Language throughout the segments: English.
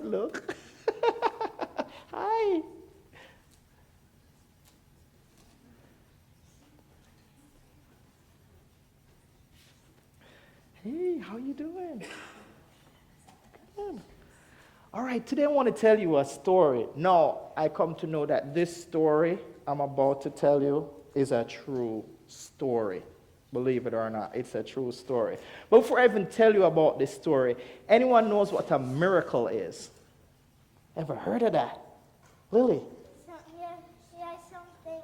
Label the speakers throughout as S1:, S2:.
S1: Look. Hi. Hey, how you doing? Good. All right, today I want to tell you a story. Now, I come to know that this story I'm about to tell you is a true story. Believe it or not, it's a true story. But before I even tell you about this story, anyone knows what a miracle is? Ever heard of that? Lily?
S2: Yeah, something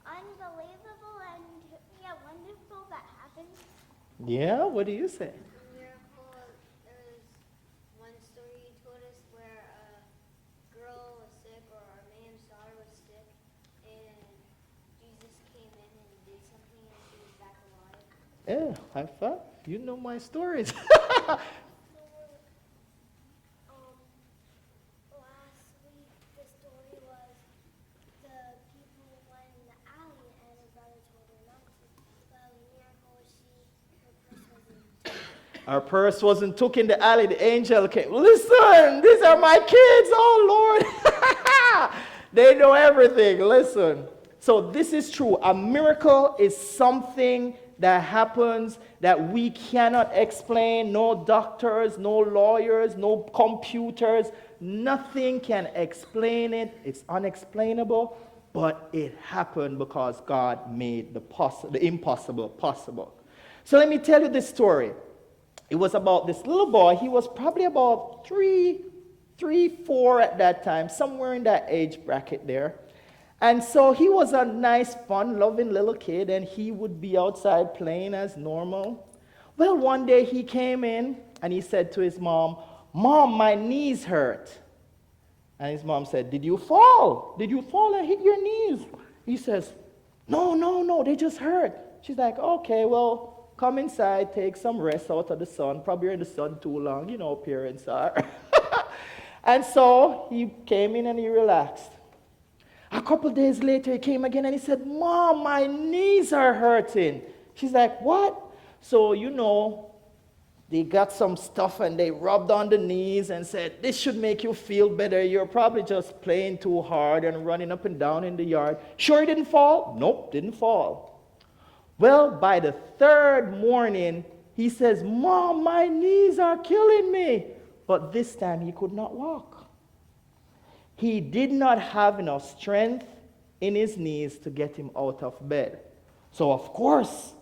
S2: unbelievable and wonderful that happened.
S1: Yeah, what do you say?
S3: Miracle, there was one story you told us where a girl was sick or a man's daughter was sick and Jesus came in and did something and she was back alive.
S1: Yeah, high five. You know my stories.
S2: Last week the story was the people went in the alley and her brother told her not to. But the miracle was her purse wasn't.
S1: Our purse wasn't took in the alley. The angel came. Listen, these are my kids. Oh, Lord. They know everything. Listen. So this is true. A miracle is something that happens that we cannot explain. No doctors, no lawyers, no computers. Nothing can explain it. It's unexplainable. But it happened because God made the impossible possible. So let me tell you this story. It was about this little boy. He was probably about three, 4 at that time, somewhere in that age bracket there. And so he was a nice, fun-loving little kid, and he would be outside playing as normal. Well, one day he came in, and he said to his mom, "Mom, my knees hurt." And his mom said, "Did you fall? Did you fall and hit your knees?" He says, No, they just hurt." She's like, "Okay, well, come inside, take some rest out of the sun. Probably you're in the sun too long, you know, parents are." And so he came in and he relaxed. A couple days later, he came again and he said, "Mom, my knees are hurting." She's like, "What?" So, they got some stuff and they rubbed on the knees and said, "This should make you feel better. You're probably just playing too hard and running up and down in the yard." Sure, he didn't fall? Nope, didn't fall. Well, by the third morning, he says, "Mom, my knees are killing me." But this time he could not walk. He did not have enough strength in his knees to get him out of bed. So, of course,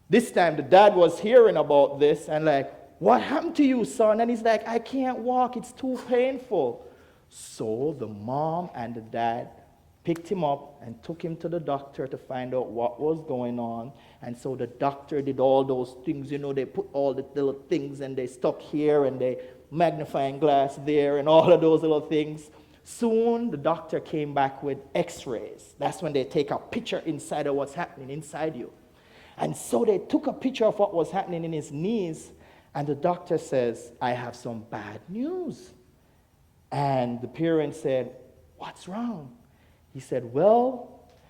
S1: this time the dad was hearing about this and like, "What happened to you, son?" And he's like, "I can't walk. It's too painful." So the mom and the dad picked him up and took him to the doctor to find out what was going on. And so the doctor did all those things, they put all the little things and they stuck here and they magnifying glass there and all of those little things. Soon the doctor came back with x-rays. That's when they take a picture inside of what's happening inside you. And so they took a picture of what was happening in his knees, and the doctor says, "I have some bad news." And the parent said, "What's wrong?" He said, "Well,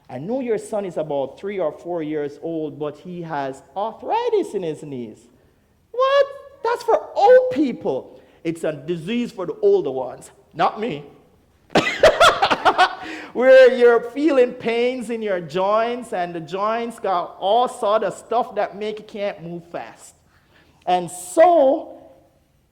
S1: I know your son is about 3 or 4 years old, but he has arthritis in his knees." "What? That's for old people." "It's a disease for the older ones, not me." Where you're feeling pains in your joints, and the joints got all sort of stuff that make you can't move fast. And so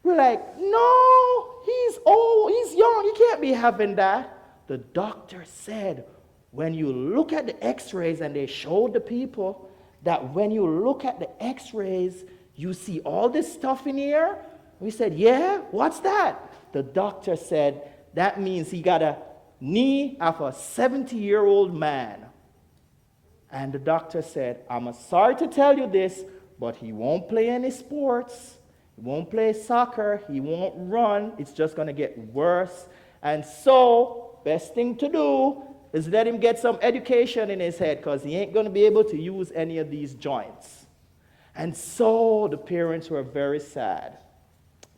S1: we're like, "No, he's old, he's young, he can't be having that." The doctor said, when you look at the x-rays, and they showed the people that when you look at the x-rays, you see all this stuff in here. We said, "Yeah, what's that?" The doctor said, "That means he got a knee of a 70-year-old man." And the doctor said, "I'm sorry to tell you this, but he won't play any sports. He won't play soccer. He won't run. It's just going to get worse. And so, best thing to do is let him get some education in his head, because he ain't going to be able to use any of these joints." And so the parents were very sad.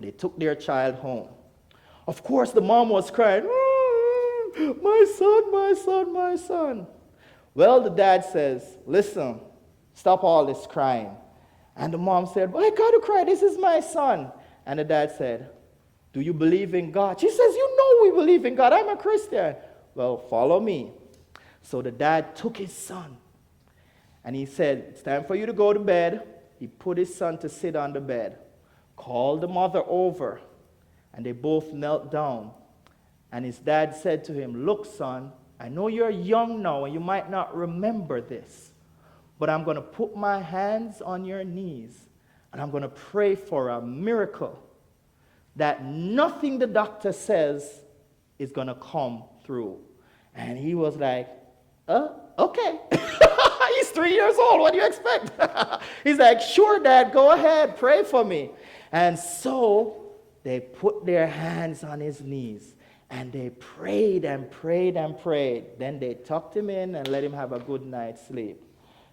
S1: They took their child home. Of course, the mom was crying, "My son, my son, my son." Well, the dad says, "Listen, stop all this crying." And the mom said, "Well, I got to cry. This is my son." And the dad said, Do you believe in God? She says, you know we believe in God. I'm a Christian. Well, follow me. So the dad took his son and he said, it's time for you to go to bed. He put his son to sit on the bed, called the mother over, and they both knelt down. And his dad said to him, look, son, I know you're young now and you might not remember this, but I'm going to put my hands on your knees and I'm going to pray for a miracle that nothing the doctor says is going to come through. And he was like, okay. He's 3 years old. What do you expect? He's like, sure, Dad, go ahead. Pray for me. And so they put their hands on his knees and they prayed and prayed and prayed. Then they tucked him in and let him have a good night's sleep.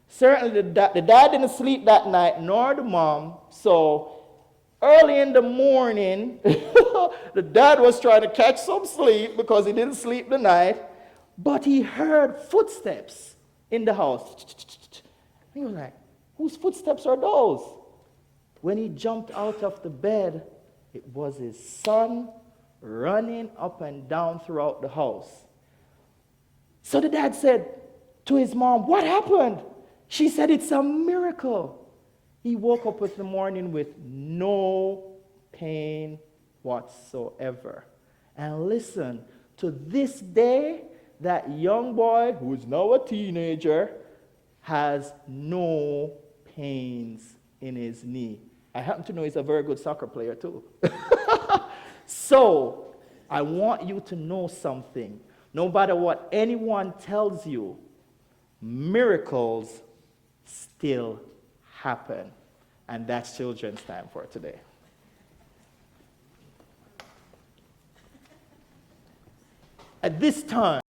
S1: Certainly the dad didn't sleep that night, nor the mom. So early in the morning, the dad was trying to catch some sleep because he didn't sleep the night. But he heard footsteps in the house. He was like, whose footsteps are those? When he jumped out of the bed, it was his son running up and down throughout the house. So the dad said to his mom, what happened? She said, it's a miracle. He woke up in the morning with no pain whatsoever. And listen, to this day, that young boy, who is now a teenager, has no pains in his knee. I happen to know he's a very good soccer player too. So, I want you to know something. No matter what anyone tells you, miracles still happen. And that's children's time for today. At this time,